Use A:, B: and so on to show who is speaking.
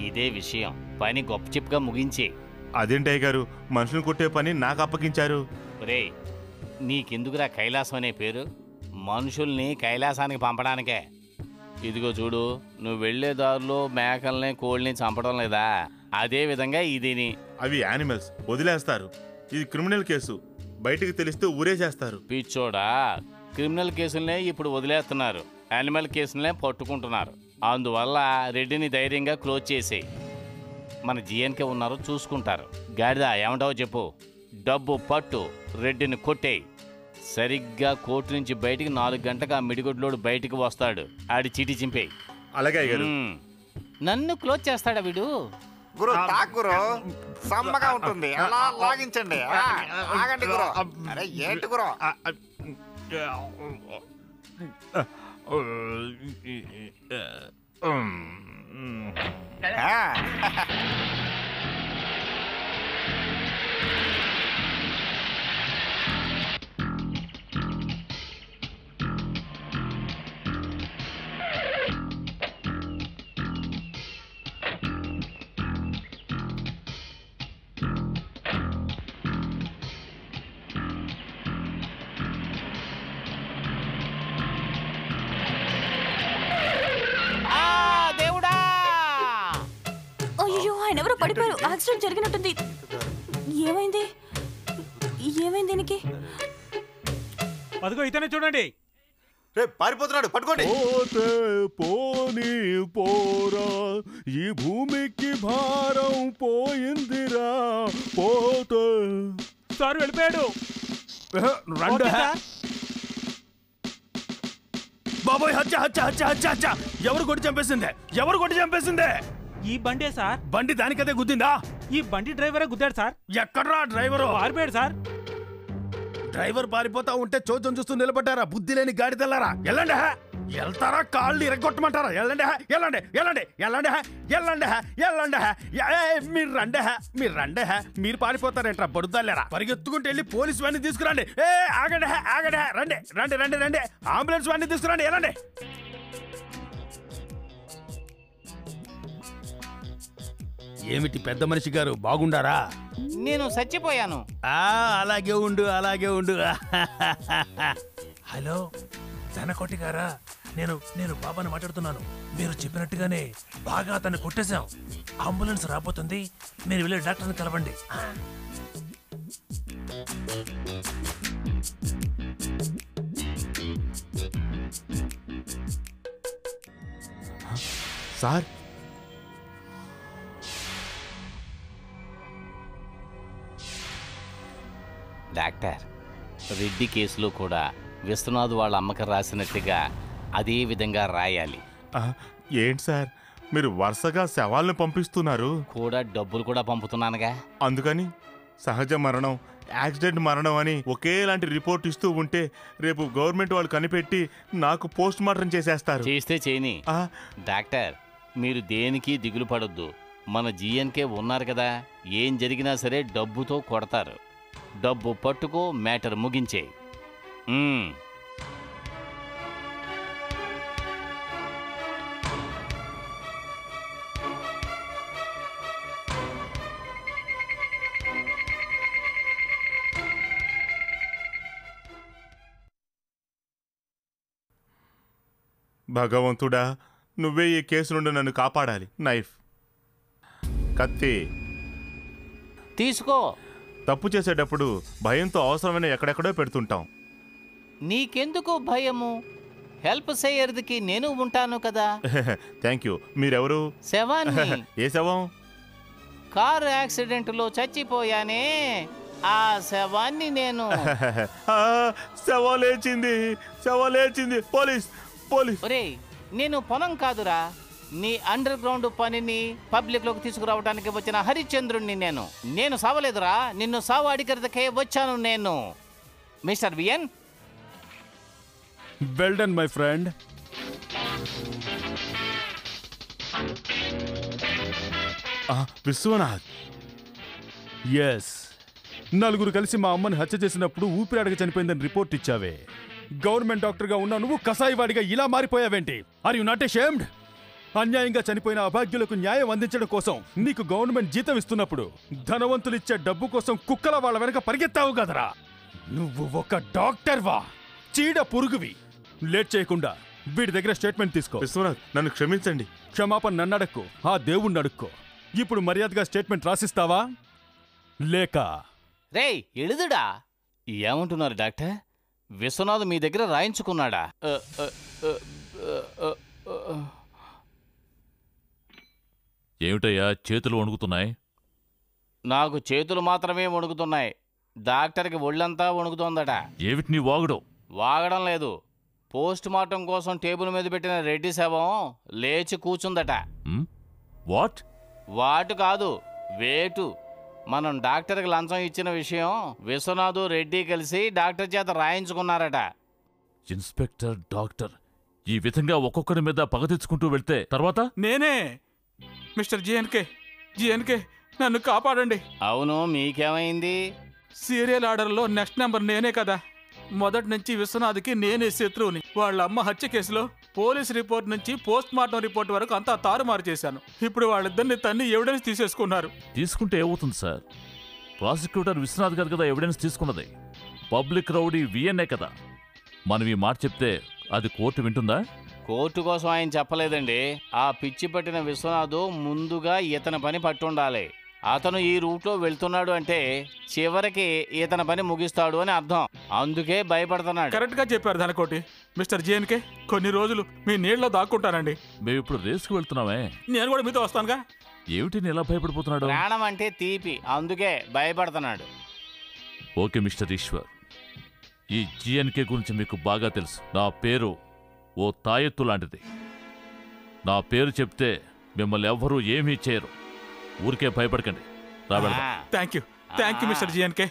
A: ఇదే విషయం, పని గొప్ప చిప్గా ముగించి.
B: అదేంటయ్య గారు, మనుషులు కొట్టే పని నాకు అప్పగించారు?
A: రే, నీకెందుకురా కైలాసం అనే పేరు? మనుషుల్ని కైలాసానికి పంపడానికే. ఇదిగో చూడు, నువ్వు వెళ్లే దారిలో మేకల్ని కోళ్ళని చంపడం లేదా, అదే విధంగా ఇదిని.
B: అవి యానిమల్స్, వదిలేస్తారు. ఇది క్రిమినల్ కేసు, బయటికి తెలిస్తే ఊరేసేస్తారు.
A: పిచ్చోడా, క్రిమినల్ కేసులనే ఇప్పుడు వదిలేస్తున్నారు, యానిమల్ కేసులనే పట్టుకుంటున్నారు. అందువల్ల రెడ్డిని ధైర్యంగా క్లోజ్ చేసేయి. మన జిఎన్కే ఉన్నారో చూసుకుంటారు. గాడిద, ఏమంటావో చెప్పు. డబ్బు పట్టు, రెడ్డిని కొట్టేయి. సరిగ్గా కోర్టు నుంచి బయటికి 4 గంటలకు ఆ మిడిగొడ్లోడు బయటికి వస్తాడు. ఆడి చీటీ చింపేయి.
B: అలాగే అయ్యారు.
A: నన్ను క్లోజ్ చేస్తాడా వీడు?
C: గురు తాకురు సమ్మగా ఉంటుంది, అలా లాగించండి. ఆగండి గురు. అరే ఏంటి గురు?
D: ఎవరో పడిపోయారు, యాక్సిడెంట్ జరిగినట్టుంది. ఏమైంది ఏమైంది దీనికి?
E: అదిగో ఇతనే చూడండి.
C: పారిపోతున్నాడు, పట్టుకోండి.
B: పోనీ పోరా, ఈ భూమికి భారం పోయిందిరా. పోతే
E: సార్ వెళ్ళిపోయాడు.
B: బాబోయ్, హత్య హత్య హత్య హత్య హత్య! ఎవరు కొట్టి చంపేసిందే? ఎవరు కొట్టి చంపేసిందే?
E: ఈ బండే సార్.
B: బండి దానికదే గుద్దిందా?
E: ఈ బండి డ్రైవరే గుద్దాడు సార్.
B: ఎక్కడ్రా డ్రైవరు?
E: పారిపోయాడు సార్.
B: డ్రైవర్ పారిపోతా ఉంటే చోద్యం చూస్తూ నిలబడ్డారా? బుద్ధి లేని గాడిదెల్లారా! ఎల్లండి, వెళ్తారా? కాళ్ళు ఇరగొట్టమంటారా? ఎల్లండి ఎల్లండి ఎల్లండి ఎల్లండి ఎల్లండి ఎల్లండి. మీరు రండి, మీరు రండి. మీరు పారిపోతారేంట్రా బడుద్దాలేరా? పరిగెత్తుకుంటూ వెళ్ళి పోలీసు వాడిని తీసుకురండి. ఆగండి ఆగండి, రండి రండి రండి రండి. అంబులెన్స్ వాడిని తీసుకురండి, ఎల్లండి. ఏమిటి పెద్ద మనిషి గారు, బాగుండారా?
A: నేను చచ్చిపోయాను.
B: అలాగే ఉండు, అలాగే ఉండు.
F: హలో ధనకోటి గారా, నేను బాబాని మాట్లాడుతున్నాను. మీరు చెప్పినట్టుగానే బాగా అతన్ని కొట్టేశాం. అంబులెన్స్ రాబోతుంది, మీరు వెళ్ళి డాక్టర్ని కలవండి.
B: సార్,
A: డాక్టర్, రెడ్డి కేసులో కూడా విశ్వనాథ్ వాళ్ళ అమ్మకి రాసినట్టుగా అదే విధంగా రాయాలి.
B: ఏంటి సార్, మీరు వరుసగా శవాలను పంపిస్తున్నారు?
A: కూడా డబ్బులు కూడా పంపుతున్నానుగా.
B: అందుకని సహజ మరణం, యాక్సిడెంట్ మరణం అని ఒకేలాంటి రిపోర్ట్ ఇస్తూ ఉంటే రేపు గవర్నమెంట్ వాళ్ళు కనిపెట్టి నాకు పోస్ట్ మార్టం చేసేస్తారు.
A: చేస్తే చేయని. డాక్టర్, మీరు దేనికి దిగులు పడొద్దు. మన జిఎన్కే ఉన్నారు కదా, ఏం జరిగినా సరే డబ్బుతో కొడతారు. డబ్బు పట్టుకో, మ్యాటర్ ముగించే.
B: భగవంతుడా, నువ్వే ఈ కేసు నుండి నన్ను కాపాడాలి. నైఫ్, కత్తి
A: తీసుకో.
B: తప్పు చేసేటప్పుడు భయంతో అవసరమైన ఎక్కడెక్కడో పెడుతుంటాం.
A: నీకెందుకు భయము? హెల్ప్ చేయర్దికి నేను ఉంటాను కదా.
B: Thank you. మీరెవరు?
A: శవాన్ని.
B: ఏ శవం?
A: కారు యాక్సిడెంట్లో చచ్చిపోయానే, ఆ శవాన్ని నేను.
B: శవాలేచింది, శవాలేచింది. Police, police.
A: ఒరేయ్, నేను పొలం కాదురా, నీ అండర్ గ్రౌండ్ పనిని పబ్లిక్ లోకి తీసుకురావడానికి వచ్చిన హరిశ్చంద్రుణ్ణి నేను. నేను సావలేదురా, నిన్ను సావు అడిగేందుకే వచ్చాను నేను. Mister V N,
B: well done my friend. Vishwanath, yes, నలుగురు కలిసి మా అమ్మని హత్య చేసినప్పుడు ఊపిరాడక చనిపోయిందని రిపోర్ట్ ఇచ్చావే. గవర్నమెంట్ డాక్టర్గా ఉన్నా నువ్వు కసాయివాడిగా ఇలా మారిపోయావేంటి? Are you not ashamed? అన్యాయంగా చనిపోయిన అభాగ్యులకు న్యాయం అందించడం కోసం నీకు గవర్నమెంట్ జీతం ఇస్తున్నప్పుడు ధనవంతులిచ్చే డబ్బు కోసం కుక్కల వాళ్ళ వెనక పరిగెత్తావు కదరా. నువ్వు ఒక డాక్టర్వా, చీడ పురుగువి. లేట్ చేయకుండా వీడి దగ్గర స్టేట్మెంట్ తీసుకో.
G: విశ్వనాథ్, నన్ను క్షమించండి.
B: క్షమాపణ నన్నడక్కో, ఆ దేవుణ్ణి అడుక్కో. ఇప్పుడు మర్యాదగా స్టేట్మెంట్ రాసిస్తావా లేక?
A: రేయ్ ఎడుదుడా, ఏమంటున్నారు డాక్టర్? విశ్వనాథ్ మీ దగ్గర రాయించుకున్నాడా?
H: ఏమిటయ్యా చేతులు వణుకుతున్నాయి?
A: నాకు చేతులు మాత్రమే వణుకుతున్నాయి, డాక్టర్కి ఒళ్ళంతా వణుకుతోందట.
H: ఏమిటి నీ వాగుడు?
A: వాగడం లేదు, పోస్ట్ మార్టం కోసం టేబుల్ మీద పెట్టిన రెడ్డి శవం లేచి కూర్చుందట.
H: వాట్?
A: వాటు కాదు, వేటు. మనం డాక్టర్కి లంచం ఇచ్చిన విషయం విశ్వనాథ్ రెడ్డి కలిసి డాక్టర్ చేత రాయించుకున్నారట.
H: ఇన్స్పెక్టర్, డాక్టర్ ఈ విధంగా ఒక్కొక్కరి మీద పగ తెచ్చుకుంటూ వెళ్తే తర్వాత?
I: నేనే మిస్టర్ జిఎన్కే, నన్ను కాపాడండి.
A: అవును, మీకేమైంది?
I: సీరియల్ ఆర్డర్లో నెక్స్ట్ నెంబర్ నేనే కదా. మొదటి నుంచి విశ్వనాథ్కి నేనే శత్రువుని. వాళ్ళ అమ్మ హత్య కేసులో పోలీస్ రిపోర్ట్ నుంచి పోస్ట్ మార్టం రిపోర్ట్ వరకు అంతా తారుమారు చేశాను. ఇప్పుడు వాళ్ళిద్దరిని తన్ని ఎవిడెన్స్ తీసేసుకున్నారు.
H: తీసుకుంటే ఏమవుతుంది సార్? ప్రాసిక్యూటర్ విశ్వనాథ్ గారు కదా ఎవిడెన్స్ తీసుకున్నది. పబ్లిక్ రౌడీ విఎన్ఏ కదా. మనం ఈ మాట చెప్తే అది కోర్టు వింటుందా?
A: కోర్టు కోసం ఆయన చెప్పలేదండి. ఆ పిచ్చి పట్టిన విశ్వనాథ్ ముందుగా ఇతని పని పట్టుండాలి. అతను ఈ రూట్లో వెళ్తున్నాడు అంటే చివరికి ఇతని పని ముగిస్తాడు అని అర్థం. అందుకే భయపడుతున్నాడు.
I: కరెక్ట్ గా చెప్పారు ధనకోటి. మిస్టర్ జిఎన్కే, కొన్ని రోజులు మీ నీళ్ళలో దాక్కుంటానండి.
H: మేము ఇప్పుడు రేసుకు వెళ్తున్నామే.
I: నేను కూడా మీతో వస్తానుగా.
H: ఏమిటి నీ ఎలా భయపడిపోతున్నాడు?
A: ప్రాణం అంటే తీపి, అందుకే భయపడుతున్నాడు.
H: ఓకే మిస్టర్ ఈశ్వర్, ఈ జిఎన్కే గురించి మీకు బాగా తెలుసు. నా పేరు ఓ తాయెత్తు లాంటిది. నా పేరు చెప్తే మిమ్మల్ని ఎవ్వరూ ఏమీ చేయరు. ఊరికే భయపడకండి. రా వెళ్దాం.
I: Thank you mister GNK.